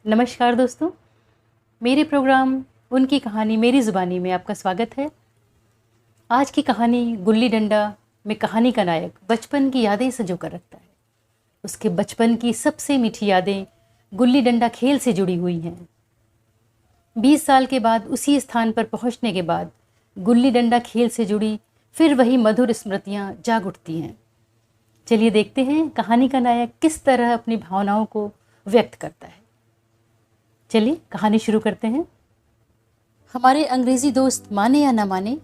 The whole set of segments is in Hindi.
नमस्कार दोस्तों, मेरे प्रोग्राम उनकी कहानी मेरी ज़ुबानी में आपका स्वागत है। आज की कहानी गुल्ली डंडा में कहानी का नायक बचपन की यादें संजो कर रखता है। उसके बचपन की सबसे मीठी यादें गुल्ली डंडा खेल से जुड़ी हुई हैं। 20 साल के बाद उसी स्थान पर पहुंचने के बाद गुल्ली डंडा खेल से जुड़ी फिर वही मधुर स्मृतियां जाग उठती हैं। चलिए देखते हैं कहानी का नायक किस तरह अपनी भावनाओं को व्यक्त करता है। चलिए कहानी शुरू करते हैं। हमारे अंग्रेज़ी दोस्त माने या ना माने,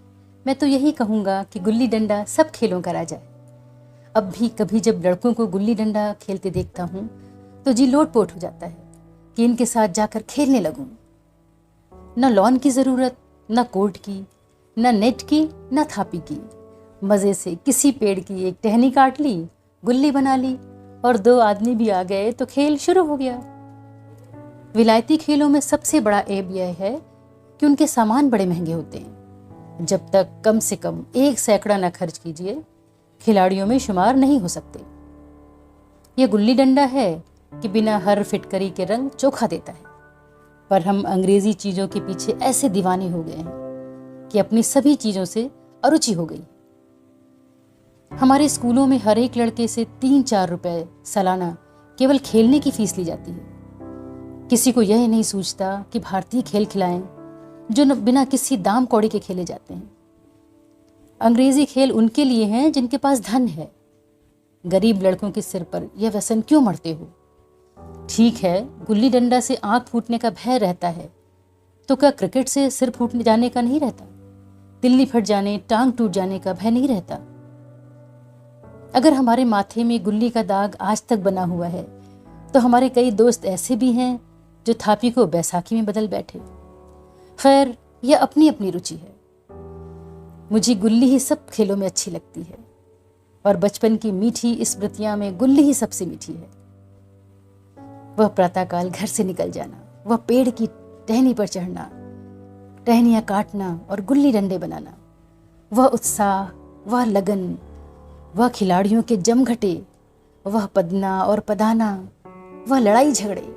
मैं तो यही कहूँगा कि गुल्ली डंडा सब खेलों का राजा है। अब भी कभी जब लड़कों को गुल्ली डंडा खेलते देखता हूँ तो जी लोटपोट हो जाता है कि इनके साथ जाकर खेलने लगूँ। न लॉन की ज़रूरत, न कोर्ट की, न नेट की, न थापी की। मज़े से किसी पेड़ की एक टहनी काट ली, गुल्ली बना ली और 2 आदमी भी आ गए तो खेल शुरू हो गया। विलायती खेलों में सबसे बड़ा ऐब यह है कि उनके सामान बड़े महंगे होते हैं। जब तक कम से कम 1 सैकड़ा न खर्च कीजिए, खिलाड़ियों में शुमार नहीं हो सकते। यह गुल्ली डंडा है कि बिना हर फिटकरी के रंग चोखा देता है। पर हम अंग्रेजी चीज़ों के पीछे ऐसे दीवाने हो गए हैं कि अपनी सभी चीज़ों से अरुचि हो गई। हमारे स्कूलों में हर एक लड़के से 3-4 रुपए सालाना केवल खेलने की फीस ली जाती है। किसी को यह नहीं सूझता कि भारतीय खेल खिलाएं जो बिना किसी दाम कौड़ी के खेले जाते हैं। अंग्रेजी खेल उनके लिए हैं जिनके पास धन है। गरीब लड़कों के सिर पर यह व्यसन क्यों मढ़ते हो? ठीक है, गुल्ली डंडा से आंख फूटने का भय रहता है, तो क्या क्रिकेट से सिर फूट जाने का नहीं रहता? तिल्ली फट जाने, टांग टूट जाने का भय नहीं रहता? अगर हमारे माथे में गुल्ली का दाग आज तक बना हुआ है तो हमारे कई दोस्त ऐसे भी हैं जो थापी को बैसाखी में बदल बैठे। खैर, यह अपनी अपनी रुचि है। मुझे गुल्ली ही सब खेलों में अच्छी लगती है और बचपन की मीठी स्मृतियां में गुल्ली ही सबसे मीठी है। वह प्रातःकाल घर से निकल जाना, वह पेड़ की टहनी पर चढ़ना, टहनियां काटना और गुल्ली डंडे बनाना, वह उत्साह, वह लगन, वह खिलाड़ियों के जमघटे, वह पदना और पदाना, वह लड़ाई झगड़े,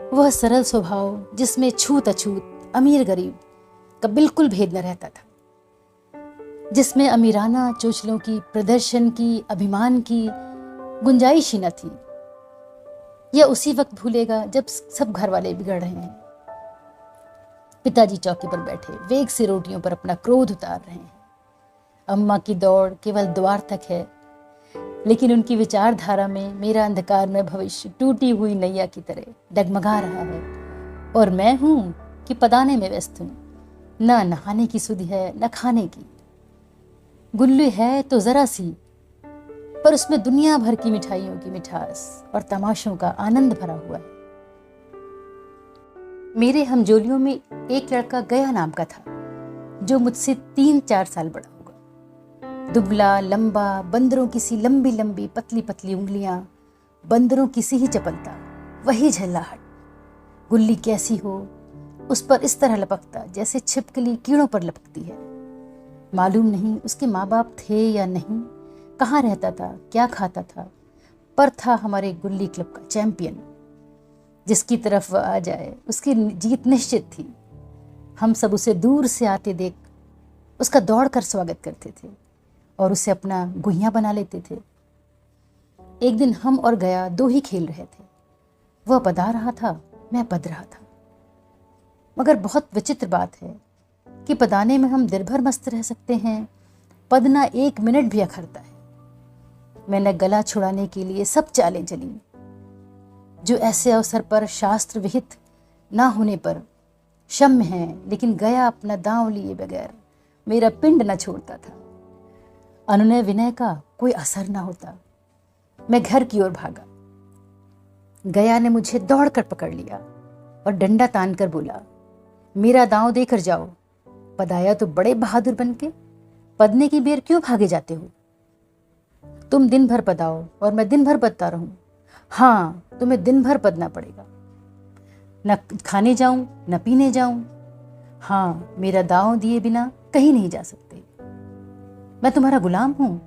वह सरल स्वभाव जिसमें छूत अछूत, अमीर गरीब का बिल्कुल भेद न रहता था, जिसमें अमीराना चोचलों की, प्रदर्शन की, अभिमान की गुंजाइश ही न थी। यह उसी वक्त भूलेगा जब सब घर वाले बिगड़ रहे हैं। पिताजी चौकी पर बैठे वेग से रोटियों पर अपना क्रोध उतार रहे हैं। अम्मा की दौड़ केवल द्वार तक है, लेकिन उनकी विचारधारा में मेरा अंधकार में भविष्य टूटी हुई नैया की तरह डगमगा रहा है और मैं हूं कि पदाने में व्यस्त हूं। न नहाने की सुधि है, न खाने की। गुल्ली है तो जरा सी, पर उसमें दुनिया भर की मिठाइयों की मिठास और तमाशों का आनंद भरा हुआ है। मेरे हमजोलियों में एक लड़का गया नाम का था जो मुझसे 3-4 साल बड़ा। दुबला, लंबा, बंदरों की सी लंबी लंबी पतली पतली उंगलियां, बंदरों की सी ही चपलता, वही झल्लाहट। गुल्ली कैसी हो, उस पर इस तरह लपकता जैसे छिपकली कीड़ों पर लपकती है। मालूम नहीं उसके माँ बाप थे या नहीं, कहाँ रहता था, क्या खाता था, पर था हमारे गुल्ली क्लब का चैंपियन। जिसकी तरफ वह आ जाए उसकी जीत निश्चित थी। हम सब उसे दूर से आते देख उसका दौड़ कर स्वागत करते थे और उसे अपना गुहिया बना लेते थे। एक दिन हम और गया 2 ही खेल रहे थे। वह पदा रहा था, मैं पद रहा था। मगर बहुत विचित्र बात है कि पदाने में हम दिन भर मस्त रह सकते हैं, पदना 1 मिनट भी अखरता है। मैंने गला छुड़ाने के लिए सब चालें चली जो ऐसे अवसर पर शास्त्र विहित ना होने पर क्षम्य हैं, लेकिन गया अपना दांव लिए बगैर मेरा पिंड न छोड़ता था। अनुनय विनय का कोई असर ना होता। मैं घर की ओर भागा। गया ने मुझे दौड़कर पकड़ लिया और डंडा तान कर बोला, मेरा दांव देकर जाओ। पदाया तो बड़े बहादुर बनके, पदने की बेर क्यों भागे जाते हो? तुम दिन भर पदाओ और मैं दिन भर पदता रहूं। हाँ, तुम्हें दिन भर पदना पड़ेगा। न खाने जाऊं, न पीने जाऊं। हाँ, मेरा दांव दिए बिना कहीं नहीं जा सकते। मैं तुम्हारा गुलाम हूं?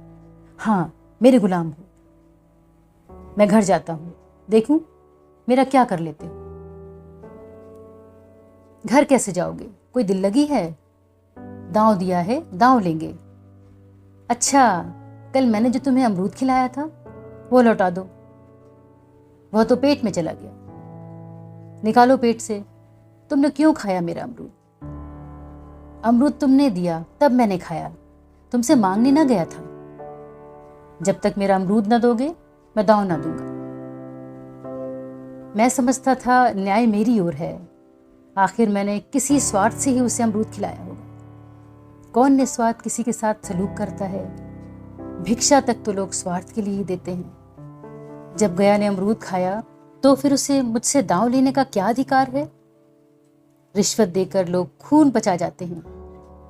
हाँ, मेरे गुलाम हो। मैं घर जाता हूं, देखूं मेरा क्या कर लेते हो। घर कैसे जाओगे? कोई दिल लगी है? दांव दिया है, दांव लेंगे। अच्छा, कल मैंने जो तुम्हें अमरूद खिलाया था वो लौटा दो। वह तो पेट में चला गया। निकालो पेट से। तुमने क्यों खाया मेरा अमरूद? अमरूद तुमने दिया तब मैंने खाया, तुमसे मांगने ना गया था। जब तक मेरा अमरूद ना दोगे मैं दांव ना दूंगा। मैं समझता था न्याय मेरी ओर है। आखिर मैंने किसी स्वार्थ से ही उसे अमरूद खिलाया होगा। कौन निस्वार्थ किसी के साथ सलूक करता है? भिक्षा तक तो लोग स्वार्थ के लिए ही देते हैं। जब गया ने अमरूद खाया तो फिर उसे मुझसे दांव लेने का क्या अधिकार है? रिश्वत देकर लोग खून पचा जाते हैं।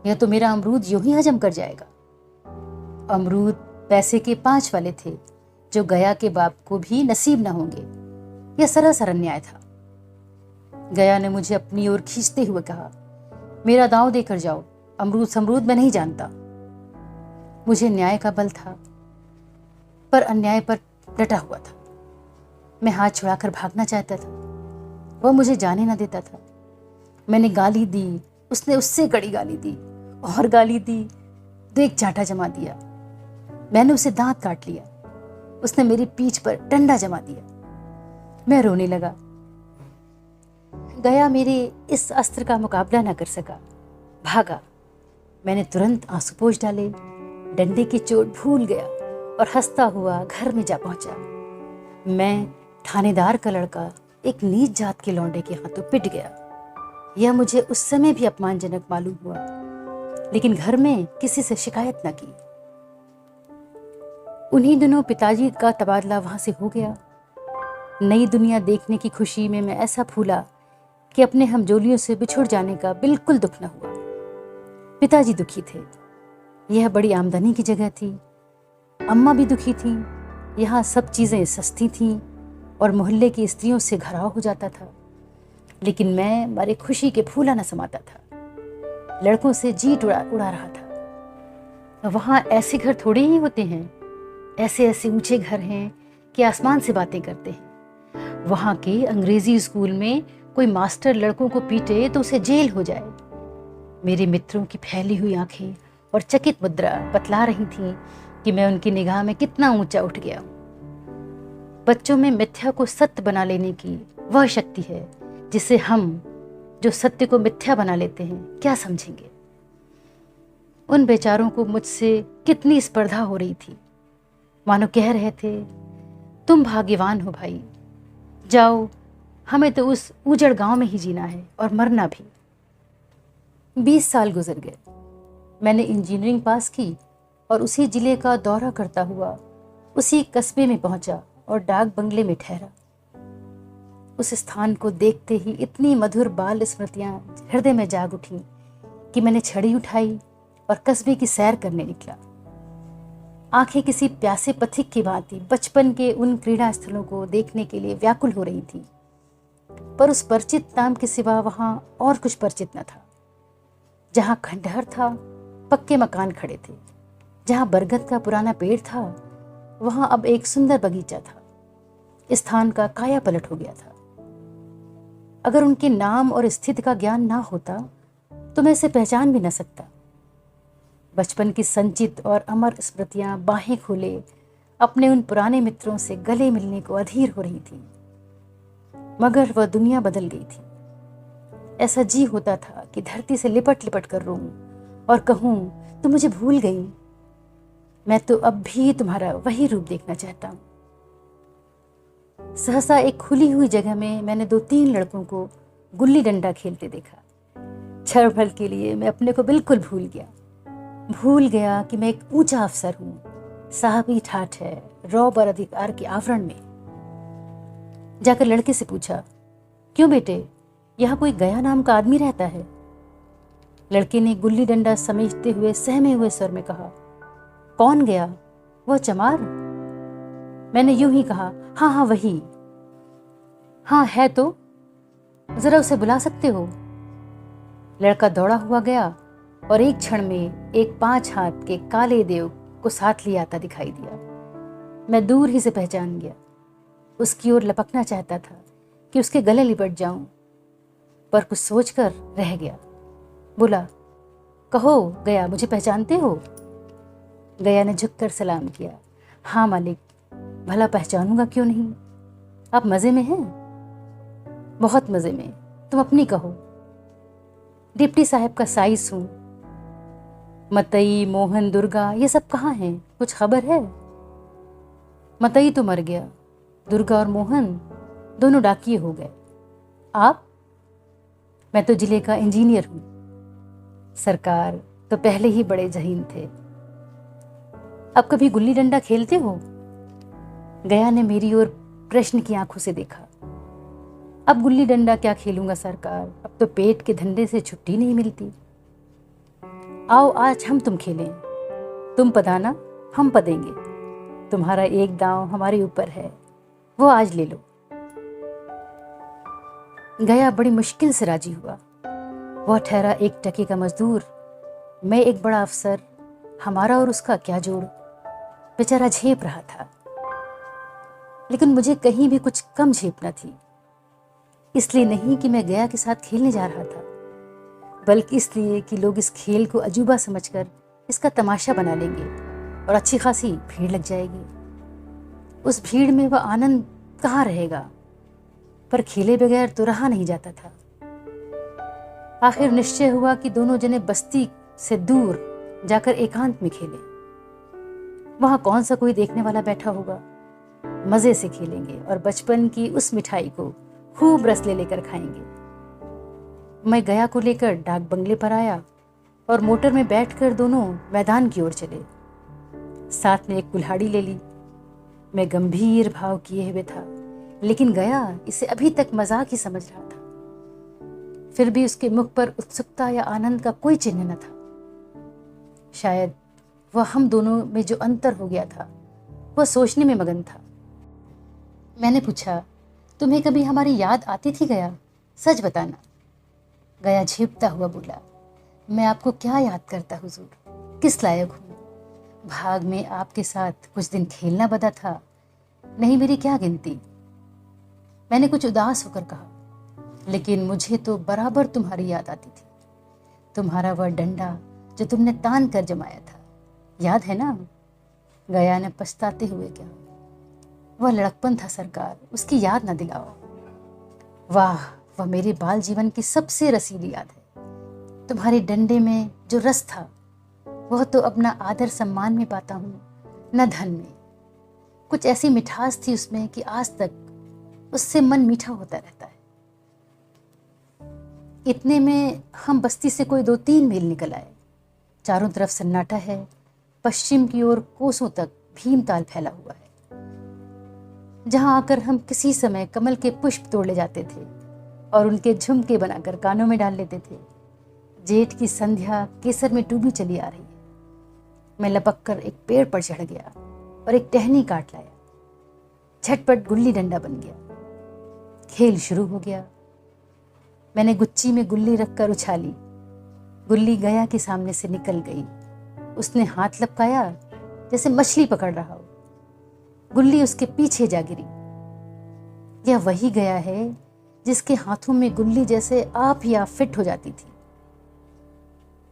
यह तो मेरा अमरूद यूं ही हजम कर जाएगा। अमरूद पैसे के 5 वाले थे जो गया के बाप को भी नसीब न होंगे। यह सरासर अन्याय था। गया ने मुझे अपनी ओर खींचते हुए कहा, मेरा दांव देकर जाओ, अमरूद समरूद मैं नहीं जानता। मुझे न्याय का बल था पर अन्याय पर डटा हुआ था। मैं हाथ छुड़ाकर भागना चाहता था, वह मुझे जाने न देता था। मैंने गाली दी, उसने उससे कड़ी गाली दी और गाली दी, देख चाटा जमा दिया। मैंने उसे दांत काट लिया, उसने मेरी पीठ पर डंडा जमा दिया। मैं रोने लगा। गया मेरे इस अस्त्र का मुकाबला न कर सका, भागा। मैंने तुरंत आंसू पोंछ डाले, डंडे की चोट भूल गया और हंसता हुआ घर में जा पहुंचा। मैं थानेदार का लड़का एक नीच जात के लौंडे के हाथों पिट गया। यह मुझे उस समय भी अपमानजनक मालूम हुआ, लेकिन घर में किसी से शिकायत न की। उन्हीं दिनों पिताजी का तबादला वहां से हो गया। नई दुनिया देखने की खुशी में मैं ऐसा फूला कि अपने हमजोलियों से बिछुड़ जाने का बिल्कुल दुख न हुआ। पिताजी दुखी थे। यह बड़ी आमदनी की जगह थी। अम्मा भी दुखी थी। यहाँ सब चीज़ें सस्ती थीं और मोहल्ले की स्त्रियों से घराव हो जाता था। लेकिन मैं मारे खुशी के फूला न समाता था। लड़कों से जीट उड़ा रहा था। वहाँ ऐसे घर थोड़े ही होते हैं। ऐसे ऐसे ऊंचे घर हैं कि आसमान से बातें करते हैं। वहाँ के अंग्रेजी स्कूल में कोई मास्टर लड़कों को पीटे तो उसे जेल हो जाए। मेरे मित्रों की फैली हुई आंखें और चकित मुद्रा बतला रही थीं कि मैं उनकी निगाह में कितना ऊंचा उठ गया हूँ। बच्चों में मिथ्या को सत्य बना लेने की वह शक्ति है जिसे हम जो सत्य को मिथ्या बना लेते हैं क्या समझेंगे। उन बेचारों को मुझसे कितनी स्पर्धा हो रही थी। मानो कह रहे थे, तुम भाग्यवान हो भाई, जाओ, हमें तो उस उजड़ गांव में ही जीना है और मरना भी। 20 साल गुजर गए। मैंने इंजीनियरिंग पास की और उसी जिले का दौरा करता हुआ उसी कस्बे में पहुंचा और डाक बंगले में ठहरा। उस स्थान को देखते ही इतनी मधुर बाल स्मृतियां हृदय में जाग उठी कि मैंने छड़ी उठाई और कस्बे की सैर करने निकला। आंखें किसी प्यासे पथिक की भांति बचपन के उन क्रीड़ा स्थलों को देखने के लिए व्याकुल हो रही थी, पर उस परिचित नाम के सिवा वहां और कुछ परिचित न था। जहां खंडहर था, पक्के मकान खड़े थे। जहां बरगद का पुराना पेड़ था, वहां अब एक सुंदर बगीचा था। स्थान का काया पलट हो गया था। अगर उनके नाम और स्थिति का ज्ञान ना होता तो मैं इसे पहचान भी न सकता। बचपन की संचित और अमर स्मृतियां बाहें खोले अपने उन पुराने मित्रों से गले मिलने को अधीर हो रही थी। मगर वह दुनिया बदल गई थी। ऐसा जी होता था कि धरती से लिपट लिपट कर रोऊं और कहूं, तुम मुझे भूल गई। मैं तो अब भी तुम्हारा वही रूप देखना चाहता हूं। सहसा एक खुली हुई जगह में मैंने 2-3 लड़कों को गुल्ली डंडा खेलते देखा। क्षण भर के लिए मैं अपने को बिल्कुल भूल गया कि मैं एक ऊंचा अफसर हूं, साहबी ठाठ है, रौब और अधिकार के आवरण में। जाकर लड़के से पूछा, क्यों बेटे, यहाँ कोई गया नाम का आदमी रहता है? लड़के ने गुल्ली डंडा समेटते हुए सहमे हुए स्वर में कहा, कौन गया? वह चमार? मैंने यूं ही कहा, हाँ हाँ वही। हाँ है तो, जरा उसे बुला सकते हो? लड़का दौड़ा हुआ गया और एक क्षण में एक 5 हाथ के काले देव को साथ ले आता दिखाई दिया। मैं दूर ही से पहचान गया। उसकी ओर लपकना चाहता था कि उसके गले लिपट जाऊं, पर कुछ सोचकर रह गया। बोला, कहो गया, मुझे पहचानते हो? गया ने झुककर सलाम किया। हाँ मालिक, भला पहचानूंगा क्यों नहीं। आप मज़े में हैं? बहुत मज़े में। तुम अपनी कहो। डिप्टी साहब का साइस हूँ। मतई, मोहन, दुर्गा ये सब कहाँ हैं? कुछ खबर है? मतई तो मर गया, दुर्गा और मोहन दोनों डाकिये हो गए। आप? मैं तो जिले का इंजीनियर हूँ। सरकार तो पहले ही बड़े जहीन थे। अब कभी गुल्ली डंडा खेलते हो? गया ने मेरी ओर प्रश्न की आंखों से देखा। अब गुल्ली डंडा क्या खेलूंगा सरकार, अब तो पेट के धंधे से छुट्टी नहीं मिलती। आओ आज हम तुम खेलें। तुम पदाना, हम पदेंगे। तुम्हारा एक दांव हमारे ऊपर है, वो आज ले लो। गया बड़ी मुश्किल से राजी हुआ। वह ठहरा 1 टके का मजदूर, मैं एक बड़ा अफसर, हमारा और उसका क्या जोड़। बेचारा झेप रहा था, लेकिन मुझे कहीं भी कुछ कम झेपना थी। इसलिए नहीं कि मैं गया के साथ खेलने जा रहा था, बल्कि इसलिए कि लोग इस खेल को अजूबा समझकर इसका तमाशा बना लेंगे और अच्छी खासी भीड़ लग जाएगी। उस भीड़ में वह आनंद कहाँ रहेगा, पर खेले बगैर तो रहा नहीं जाता था। आखिर निश्चय हुआ कि दोनों जने बस्ती से दूर जाकर एकांत में खेलें। वहां कौन सा कोई देखने वाला बैठा होगा। मजे से खेलेंगे और बचपन की उस मिठाई को खूब रस ले लेकर खाएंगे। मैं गया को लेकर डाक बंगले पर आया और मोटर में बैठकर दोनों मैदान की ओर चले। साथ में एक कुल्हाड़ी ले ली। मैं गंभीर भाव किए हुए था, लेकिन गया इसे अभी तक मजाक ही समझ रहा था। फिर भी उसके मुख पर उत्सुकता या आनंद का कोई चिन्ह न था। शायद वह हम दोनों में जो अंतर हो गया था वह सोचने में मगन था। मैंने पूछा, तुम्हें कभी हमारी याद आती थी गया? सच बताना। गया झेपता हुआ बोला, मैं आपको क्या याद करता हुजूर, किस लायक हूँ। भाग में आपके साथ कुछ दिन खेलना बदा था, नहीं मेरी क्या गिनती। मैंने कुछ उदास होकर कहा, लेकिन मुझे तो बराबर तुम्हारी याद आती थी। तुम्हारा वह डंडा जो तुमने तान कर जमाया था, याद है ना? गया ने पछताते हुए कहा, वह लड़कपन था सरकार, उसकी याद ना दिलाओ। वाह, वह मेरे बाल जीवन की सबसे रसीली याद है। तुम्हारे डंडे में जो रस था वह तो अपना आदर सम्मान में पाता हूँ, न धन में। कुछ ऐसी मिठास थी उसमें कि आज तक उससे मन मीठा होता रहता है। इतने में हम बस्ती से कोई 2-3 मील निकल आए। चारों तरफ सन्नाटा है। पश्चिम की ओर कोसों तक भीमताल फैला हुआ है, जहां आकर हम किसी समय कमल के पुष्प तोड़ ले जाते थे और उनके झुमके बनाकर कानों में डाल लेते थे। जेठ की संध्या केसर में डूबी चली आ रही है। मैं लपक कर एक पेड़ पर चढ़ गया और एक टहनी काट लाया। झटपट गुल्ली डंडा बन गया। खेल शुरू हो गया। मैंने गुच्ची में गुल्ली रखकर उछाली। गुल्ली गया के सामने से निकल गई। उसने हाथ लपकाया जैसे मछली पकड़ रहा हो। गुल्ली उसके पीछे जा गिरी। यह वही गया है जिसके हाथों में गुल्ली जैसे आप ही आप फिट हो जाती थी।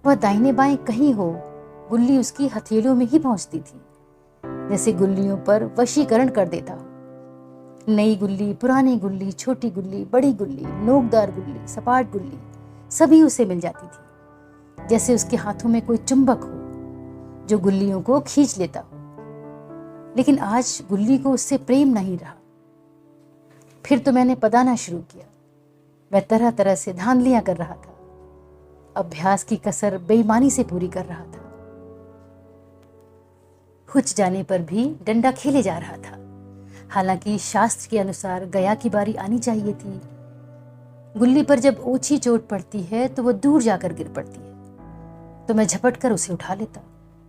वह दाहिने बाएं कहीं हो, गुल्ली उसकी हथेलियों में ही पहुंचती थी, जैसे गुल्लियों पर वशीकरण कर देता हो। नई गुल्ली, पुरानी गुल्ली, छोटी गुल्ली, बड़ी गुल्ली, नोकदार गुल्ली, सपाट गुल्ली, सभी उसे मिल जाती थी, जैसे उसके हाथों में कोई चुंबक हो जो गुल्लियों को खींच लेता हो। लेकिन आज गुल्ली को उससे प्रेम नहीं रहा। फिर तो मैंने पदाना शुरू किया। मैं तरह तरह से धांधलियां कर रहा था। अभ्यास की कसर बेईमानी से पूरी कर रहा था। हुच जाने पर भी डंडा खेले जा रहा था। हालांकि शास्त्र के अनुसार गया की बारी आनी चाहिए थी। गुल्ली पर जब ओछी चोट पड़ती है तो वह दूर जाकर गिर पड़ती है, तो मैं झपट कर उसे उठा लेता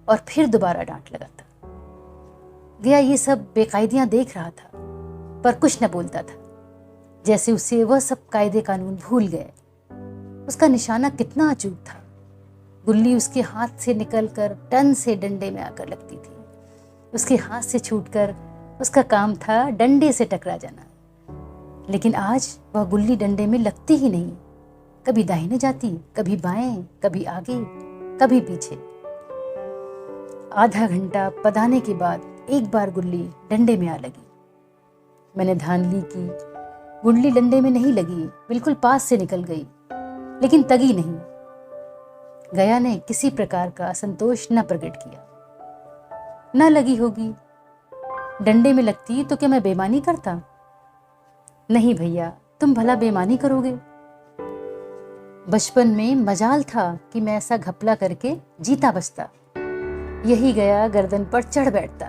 और फिर दोबारा डांट लगाता। गया ये सब बेकायदियां देख रहा था, पर कुछ न बोलता था, जैसे उसे वह सब कायदे कानून भूल गए। उसका निशाना कितना अचूक था। गुल्ली उसके हाथ से निकलकर टन से डंडे में आकर लगती थी। उसके हाथ से छूटकर उसका काम था डंडे से टकरा जाना। लेकिन आज वह गुल्ली डंडे में लगती ही नहीं। कभी दाहिने जाती, कभी बाएं, कभी आगे, कभी पीछे। आधा घंटा पदाने के बाद एक बार गुल्ली डंडे में आ लगी। मैंने धांधली की, गुल्ली डंडे में नहीं लगी, बिल्कुल पास से निकल गई, लेकिन तगी नहीं। गया ने किसी प्रकार का असंतोष न प्रकट किया। न लगी होगी, डंडे में लगती तो क्या मैं बेईमानी करता? नहीं भैया, तुम भला बेईमानी करोगे? बचपन में मजाल था कि मैं ऐसा घपला करके जीता बचता, यही गया गर्दन पर चढ़ बैठता।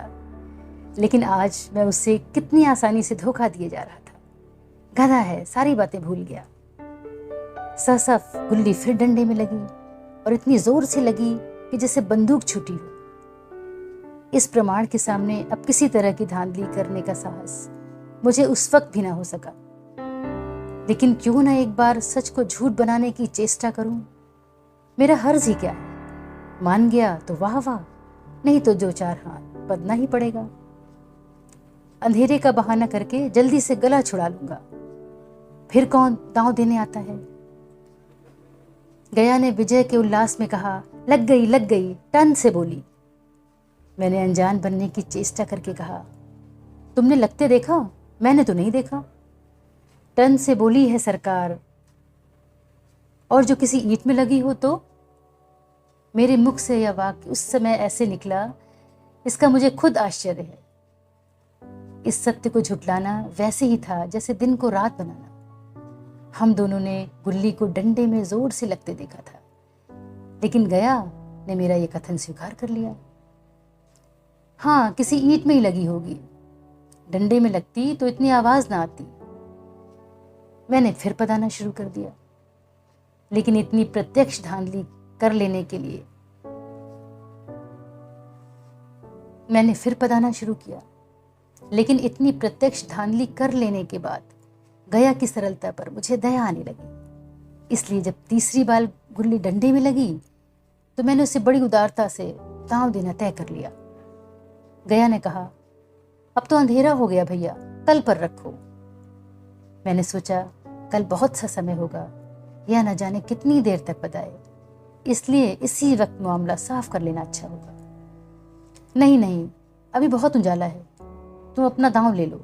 लेकिन आज मैं उससे कितनी आसानी से धोखा दिए जा रहा था। गधा है, सारी बातें भूल गया। सहसा गुल्ली फिर डंडे में लगी और इतनी जोर से लगी कि जैसे बंदूक छूटी हो। इस प्रमाण के सामने अब किसी तरह की धांधली करने का साहस मुझे उस वक्त भी ना हो सका। लेकिन क्यों ना एक बार सच को झूठ बनाने की चेष्टा करूं? मेरा हर्ज ही क्या है? मान गया तो वाह वाह, नहीं तो दो चार हाथ बदना ही पड़ेगा। अंधेरे का बहाना करके जल्दी से गला छुड़ा लूंगा, फिर कौन दांव देने आता है? गया ने विजय के उल्लास में कहा, लग गई, टन से बोली। मैंने अनजान बनने की चेष्टा करके कहा, तुमने लगते देखा? मैंने तो नहीं देखा। टन से बोली है सरकार, और जो किसी ईंट में लगी हो तो? मेरे मुख से यह वाक्य उस समय ऐसे निकला, इसका मुझे खुद आश्चर्य है। इस सत्य को झुटलाना वैसे ही था जैसे दिन को रात बनाना। हम दोनों ने गुल्ली को डंडे में जोर से लगते देखा था, लेकिन गया ने मेरा यह कथन स्वीकार कर लिया। हाँ, किसी ईंट में ही लगी होगी, डंडे में लगती तो इतनी आवाज ना आती। मैंने फिर पदाना शुरू कर दिया, लेकिन इतनी प्रत्यक्ष धांधली कर लेने के लिए मैंने फिर पदाना शुरू किया, लेकिन इतनी प्रत्यक्ष धांधली कर लेने के बाद गया की सरलता पर मुझे दया आने लगी। इसलिए जब तीसरी बार गुल्ली डंडे में लगी तो मैंने उसे बड़ी उदारता से दांव देना तय कर लिया। गया ने कहा, अब तो अंधेरा हो गया भैया, कल पर रखो। मैंने सोचा कल बहुत सा समय होगा, या न जाने कितनी देर तक पदाए, इसलिए इसी वक्त मामला साफ कर लेना अच्छा होगा। नहीं, अभी बहुत उजाला है, तुम अपना दांव ले लो,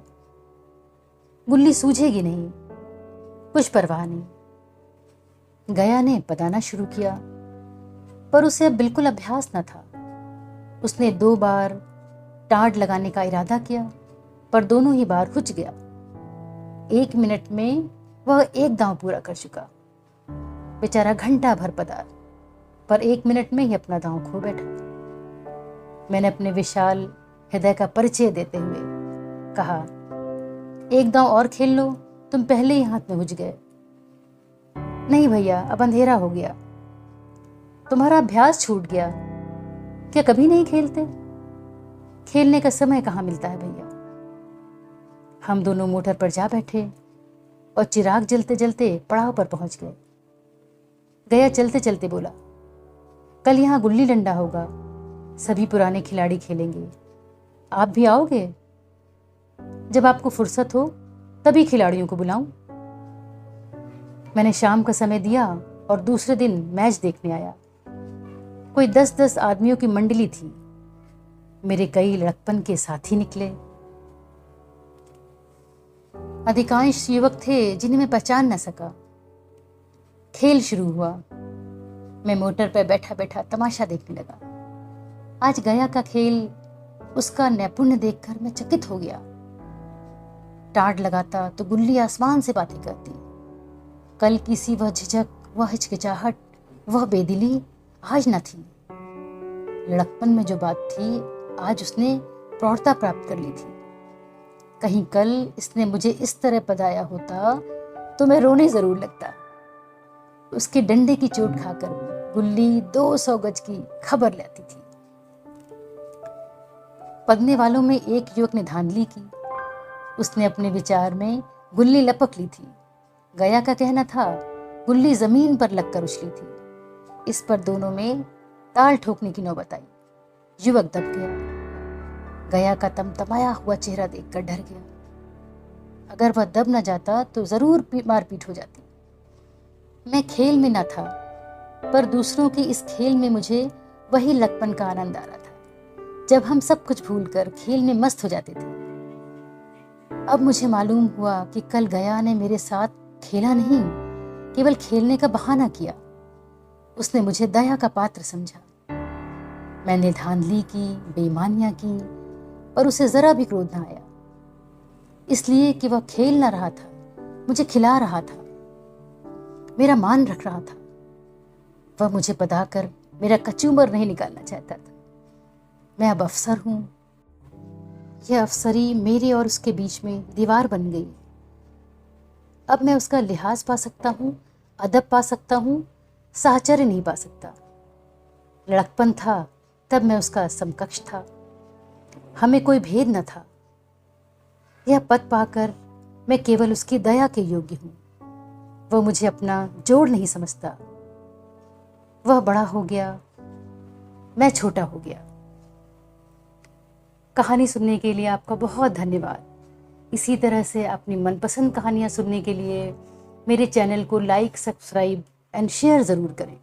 गुल्ली सूझेगी नहीं, कुछ परवाह नहीं। गया ने पदाना शुरू किया, पर उसे अब बिल्कुल अभ्यास न था। उसने 2 बार टाड़ लगाने का इरादा किया, पर दोनों ही बार हुच गया। 1 मिनट में वह एक दांव पूरा कर चुका। बेचारा घंटा भर पदा, पर 1 मिनट में ही अपना दांव खो बैठा। मैंने अपने विशाल हृदय का परिचय देते हुए कहा, एक दांव और खेल लो, तुम पहले ही हाथ में हुज गए। नहीं भैया, अब अंधेरा हो गया, तुम्हारा अभ्यास छूट गया। क्या कभी नहीं खेलते? खेलने का समय कहाँ मिलता है भैया। हम दोनों मोटर पर जा बैठे और चिराग जलते जलते पड़ाव पर पहुंच गए। गया चलते चलते बोला, कल यहाँ गुल्ली डंडा होगा, सभी पुराने खिलाड़ी खेलेंगे, आप भी आओगे? जब आपको फुर्सत हो तभी खिलाड़ियों को बुलाऊं। मैंने शाम का समय दिया और दूसरे दिन मैच देखने आया। कोई 10-10 आदमियों की मंडली थी। मेरे कई लड़कपन के साथी निकले। अधिकांश युवक थे जिन्हें मैं पहचान न सका। खेल शुरू हुआ। मैं मोटर पर बैठा बैठा तमाशा देखने लगा। आज गया का खेल, उसका नैपुण्य देखकर मैं चकित हो गया। टाड़ लगाता तो गुल्ली आसमान से बातें करती। कल की सी वह झिझक, वह हिचकिचाहट, वह बेदिली आज न थी। लड़कपन में जो बात थी, आज उसने प्रौढ़ता प्राप्त कर ली थी। कहीं कल इसने मुझे इस तरह पदाया होता तो मैं रोने जरूर लगता। उसके डंडे की चोट खाकर गुल्ली 200 गज की खबर लेती थी। पदने वालों में एक युवक ने धांधली की। उसने अपने विचार में गुल्ली लपक ली थी। गया का कहना था गुल्ली जमीन पर लगकर उछली थी। इस पर दोनों में ताल ठोकने की नौबत आई। युवक दब गया। गया का तमतमाया हुआ चेहरा देखकर डर गया। अगर वह दब न जाता तो जरूर मारपीट हो जाती। मैं खेल में न था, पर दूसरों के इस खेल में मुझे वही लड़कपन का आनंद आ रहा था, जब हम सब कुछ भूलकर खेल में मस्त हो जाते थे। अब मुझे मालूम हुआ कि कल गया ने मेरे साथ खेला नहीं, केवल खेलने का बहाना किया। उसने मुझे दया का पात्र समझा। मैंने धांधली की, बेईमानियां की, पर उसे जरा भी क्रोध न आया, इसलिए कि वह खेल न रहा था, मुझे खिला रहा था, मेरा मान रख रहा था। वह मुझे पदाकर मेरा कचूमर नहीं निकालना चाहता था। मैं अब अफसर हूं। यह अफसरी मेरे और उसके बीच में दीवार बन गई। अब मैं उसका लिहाज पा सकता हूं, अदब पा सकता हूं, साहचर्य नहीं पा सकता। लड़कपन था तब मैं उसका समकक्ष था, हमें कोई भेद न था। यह पद पाकर मैं केवल उसकी दया के योग्य हूं। वह मुझे अपना जोड़ नहीं समझता। वह बड़ा हो गया, मैं छोटा हो गया। कहानी सुनने के लिए आपका बहुत धन्यवाद। इसी तरह से अपनी मनपसंद कहानियाँ सुनने के लिए मेरे चैनल को लाइक, सब्सक्राइब एंड शेयर ज़रूर करें।